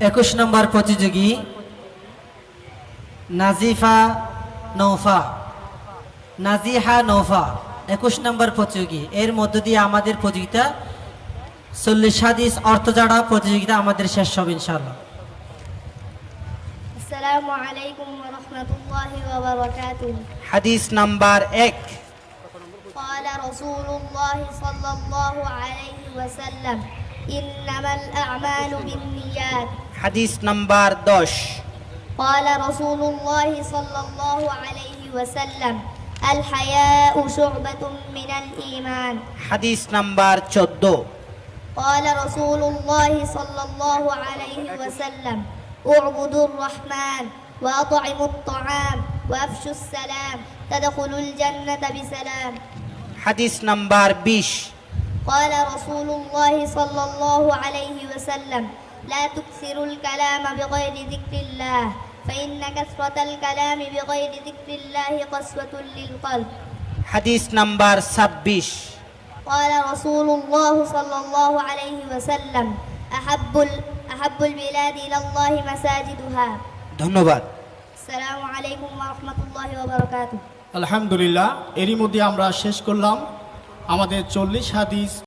21 নম্বর প্রতিযোগী নাজিফা নৌফা, নাজিহা নৌফা 21 নম্বর প্রতিযোগী। এর মধ্য দিয়ে আমাদের প্রতিযোগিতা 40 হাদিস অর্থ জানা প্রতিযোগিতা আমাদের শেষ হবে ইনশাআল্লাহ। আসসালামু আলাইকুম ওয়া রাহমাতুল্লাহি ওয়া বারাকাতুহু। হাদিস নাম্বার 1। قال رسول الله صلى الله عليه وسلم إنما الأعمال بالنيات. হাদিস নাম্বার 10। قال رسول الله صلى الله عليه وسلم الحياء شعبة من الإيمان. হাদিস নাম্বার 14। قال رسول الله صلى الله عليه وسلم اعبدوا الرحمن وأطعموا الطعام وأفشوا السلام تدخلوا الجنة بسلام. হাদিস নাম্বার 20। قال رسول الله صلى الله عليه وسلم لا تكثروا الكلام بغير ذكر الله فإن كثرة الكلام بغير ذكر الله قسوة للقلب. হাদিস নাম্বার 26। قال رسول الله صلى الله عليه وسلم أحب البلاد إلى الله مساجدها. ধন্যবাদ। السلام عليكم ورحمة الله وبركاته. আলহামদুলিল্লাহ, এরই মধ্যে আমরা শেষ করলাম আমাদের 40 হাদিস